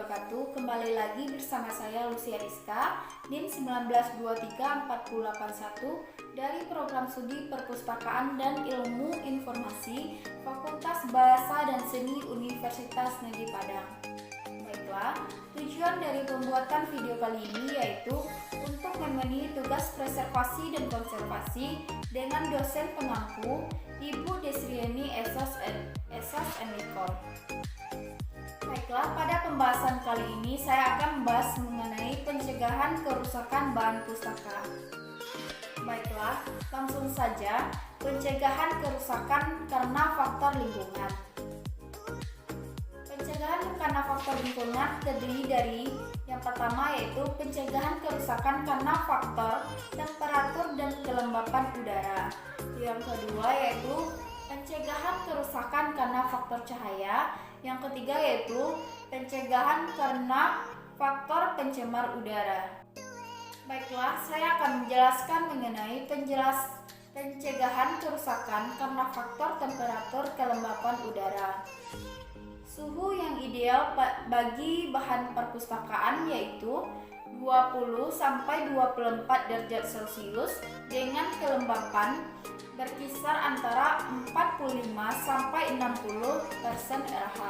wabarakatuh. Kembali lagi bersama saya Lucia Rizka, NIM 1923481 dari Program Studi Perpustakaan dan Ilmu Informasi Fakultas Bahasa dan Seni Universitas Negeri Padang. Baiklah, tujuan dari pembuatan video kali ini yaitu untuk memenuhi tugas preservasi dan konservasi dengan dosen pengampu Ibu Desrieni Esos Enlikon. Baiklah, pada pembahasan kali ini saya akan membahas mengenai pencegahan kerusakan bahan pustaka. Baiklah, langsung saja, pencegahan kerusakan karena faktor lingkungan. Pencegahan karena faktor lingkungan terdiri dari yang pertama yaitu pencegahan kerusakan karena faktor temperatur dan kelembapan udara. Yang kedua yaitu pencegahan kerusakan karena faktor cahaya. Yang ketiga yaitu pencegahan karena faktor pencemar udara. Baiklah, saya akan menjelaskan mengenai pencegahan kerusakan karena faktor temperatur kelembapan udara. Suhu yang ideal bagi bahan perpustakaan yaitu 20-24 derajat Celcius dengan kelembapan berkisar antara 45-60% RH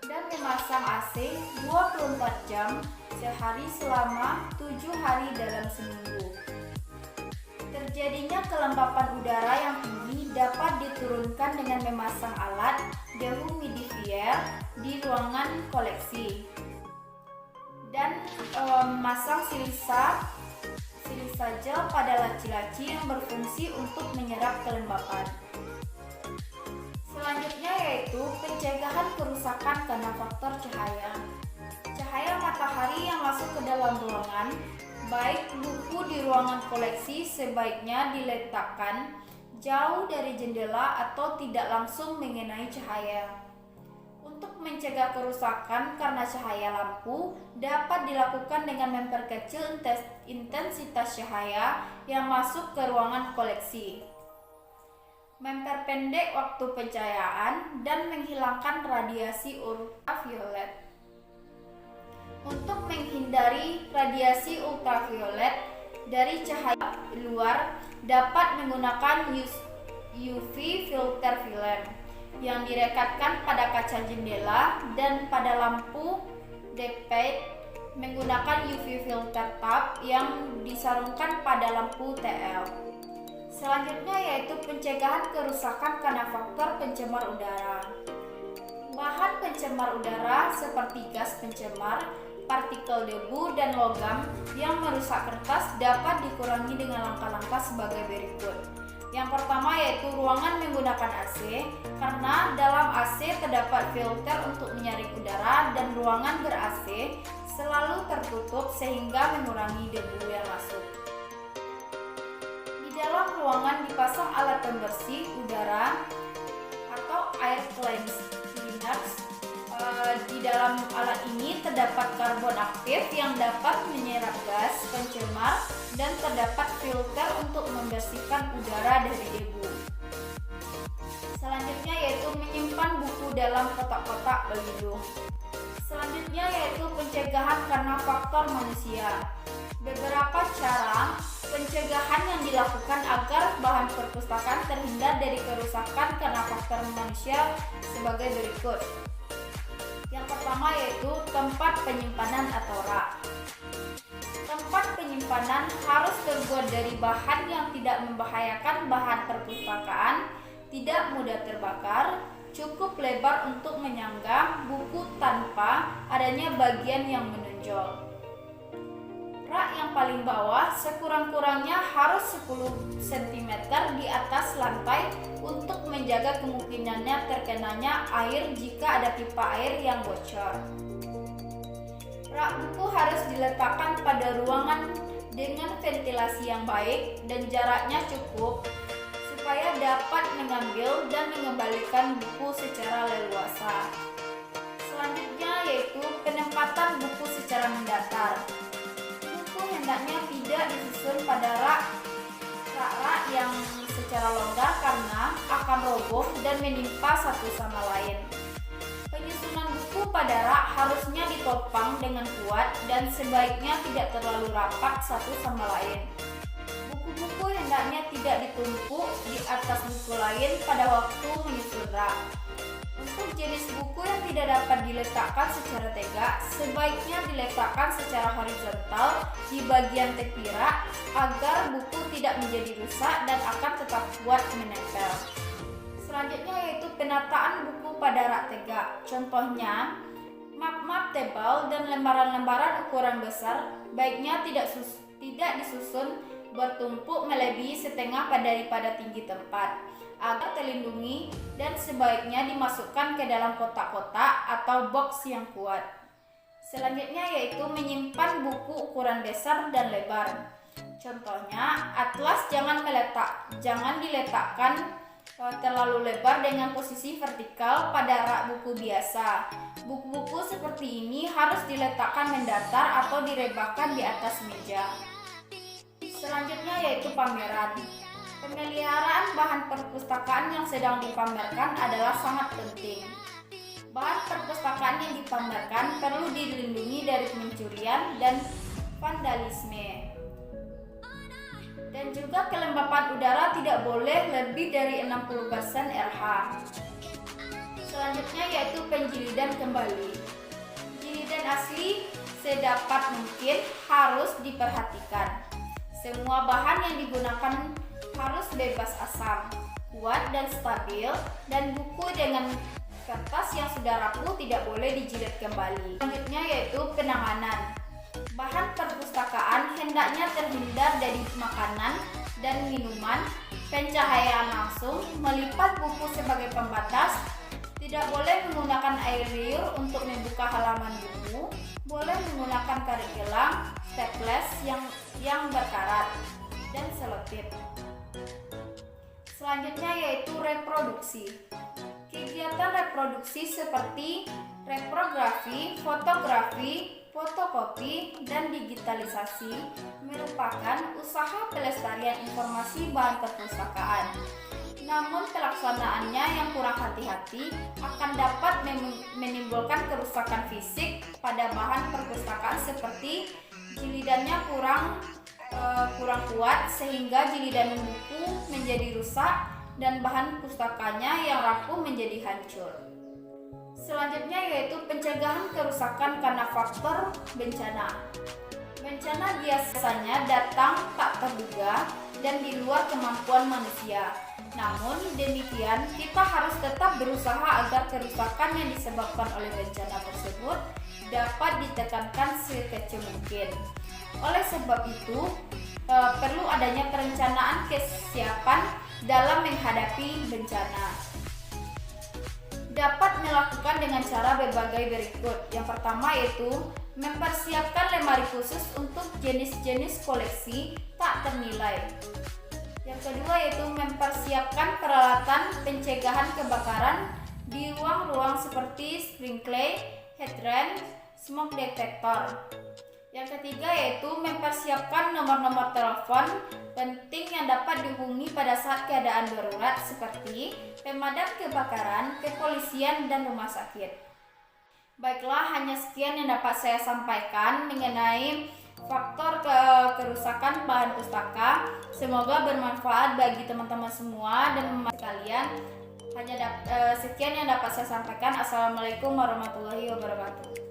dan memasang AC 24 jam sehari selama 7 hari dalam seminggu. Terjadinya kelembapan udara yang tinggi dapat diturunkan dengan memasang alat dehumidifier di ruangan koleksi dan memasang silisa gel pada laci-laci yang berfungsi untuk menyerap kelembapan. Selanjutnya yaitu pencegahan kerusakan karena faktor cahaya. Cahaya matahari yang masuk ke dalam ruangan, baik buku di ruangan koleksi sebaiknya diletakkan jauh dari jendela atau tidak langsung mengenai cahaya. Untuk mencegah kerusakan karena cahaya lampu dapat dilakukan dengan memperkecil intensitas cahaya yang masuk ke ruangan koleksi, memperpendek waktu pencahayaan, dan menghilangkan radiasi ultraviolet. Untuk menghindari radiasi ultraviolet dari cahaya luar dapat menggunakan UV filter film yang direkatkan pada kaca jendela dan pada lampu deckplate menggunakan UV filter tab yang disarungkan pada lampu TL. Selanjutnya yaitu pencegahan kerusakan karena faktor pencemar udara. Bahan pencemar udara seperti gas pencemar, partikel debu, dan logam yang merusak kertas dapat dikurangi dengan langkah-langkah sebagai berikut. Yang pertama yaitu ruangan menggunakan AC, karena dalam AC terdapat filter untuk menyaring udara dan ruangan ber-AC selalu tertutup sehingga mengurangi debu yang masuk. Di dalam ruangan dipasang alat pembersih udara atau air cleaners. Di dalam alat ini terdapat karbon aktif yang dapat menyerap gas pencemar dan terdapat filter untuk membersihkan udara dari debu. Selanjutnya yaitu menyimpan buku dalam kotak-kotak pelindung. Selanjutnya yaitu pencegahan karena faktor manusia. Beberapa cara pencegahan yang dilakukan agar bahan perpustakaan terhindar dari kerusakan karena faktor manusia sebagai berikut. Yang pertama yaitu tempat penyimpanan atau rak. Tempat penyimpanan harus terbuat dari bahan yang tidak membahayakan bahan perpustakaan, tidak mudah terbakar, cukup lebar untuk menyangga buku tanpa adanya bagian yang menonjol. Rak yang paling bawah sekurang-kurangnya harus 10 cm di atas lantai untuk menjaga kemungkinannya terkenanya air jika ada pipa air yang bocor. Rak buku harus diletakkan pada ruangan dengan ventilasi yang baik dan jaraknya cukup supaya dapat mengambil dan mengembalikan buku secara leluasa. Selanjutnya yaitu penempatan buku secara mendatar. Hendaknya tidak disusun pada rak yang secara longgar karena akan roboh dan menimpa satu sama lain. Penyusunan buku pada rak harusnya ditopang dengan kuat dan sebaiknya tidak terlalu rapat satu sama lain. Buku-buku hendaknya tidak ditumpuk di atas buku lain pada waktu menyusun rak. Untuk jenis buku yang tidak dapat diletakkan secara tegak, sebaiknya diletakkan secara horizontal di bagian tepi rak agar buku tidak menjadi rusak dan akan tetap kuat menempel. Selanjutnya yaitu penataan buku pada rak tegak. Contohnya, map-map tebal dan lembaran-lembaran ukuran besar baiknya tidak disusun bertumpuk melebihi setengah daripada tinggi tempat agar terlindungi, dan sebaiknya dimasukkan ke dalam kotak-kotak atau box yang kuat. Selanjutnya yaitu menyimpan buku ukuran besar dan lebar. Contohnya, atlas jangan diletakkan terlalu lebar dengan posisi vertikal pada rak buku biasa. Buku-buku seperti ini harus diletakkan mendatar atau direbahkan di atas meja. Selanjutnya yaitu pameran. Pemeliharaan bahan perpustakaan yang sedang dipamerkan adalah sangat penting. Bahan perpustakaan yang dipamerkan perlu dilindungi dari pencurian dan vandalisme. Dan juga kelembapan udara tidak boleh lebih dari 60% RH. Selanjutnya yaitu penjilidan kembali. Jilidan asli sedapat mungkin harus diperhatikan. Semua bahan yang digunakan harus bebas asam, kuat dan stabil, dan buku dengan kertas yang sudah rapuh tidak boleh dijilid kembali. Selanjutnya yaitu penanganan. Bahan perpustakaan hendaknya terhindar dari makanan dan minuman, pencahayaan langsung, melipat buku sebagai pembatas, tidak boleh menggunakan air liur untuk membuka halaman buku, boleh menggunakan karet gelang, staples yang berkarat, dan selotip. Selanjutnya yaitu reproduksi. Kegiatan reproduksi seperti reprografi, fotografi, fotokopi, dan digitalisasi merupakan usaha pelestarian informasi bahan perpustakaan. Namun pelaksanaannya yang kurang hati-hati akan dapat menimbulkan kerusakan fisik pada bahan perpustakaan seperti jilidannya kurang kuat sehingga jilidan buku menjadi rusak dan bahan pustakanya yang rapuh menjadi hancur. Selanjutnya yaitu pencegahan kerusakan karena faktor bencana. Bencana biasanya datang tak terduga dan di luar kemampuan manusia. Namun demikian, kita harus tetap berusaha agar kerusakan yang disebabkan oleh bencana tersebut dapat ditekankan sekecil mungkin. Oleh sebab itu, perlu adanya perencanaan kesiapan dalam menghadapi bencana. Dapat melakukan dengan cara berbagai berikut. Yang pertama yaitu mempersiapkan lemari khusus untuk jenis-jenis koleksi tak ternilai. Yang kedua yaitu mempersiapkan peralatan pencegahan kebakaran di ruang-ruang seperti sprinkler, hydrant, smoke detector. Yang ketiga yaitu mempersiapkan nomor-nomor telepon penting yang dapat dihubungi pada saat keadaan darurat seperti pemadam kebakaran, kepolisian, dan rumah sakit. Baiklah, hanya sekian yang dapat saya sampaikan mengenai faktor kerusakan bahan pustaka. Semoga bermanfaat bagi teman-teman semua dan sekalian. Hanya sekian yang dapat saya sampaikan. Assalamualaikum warahmatullahi wabarakatuh.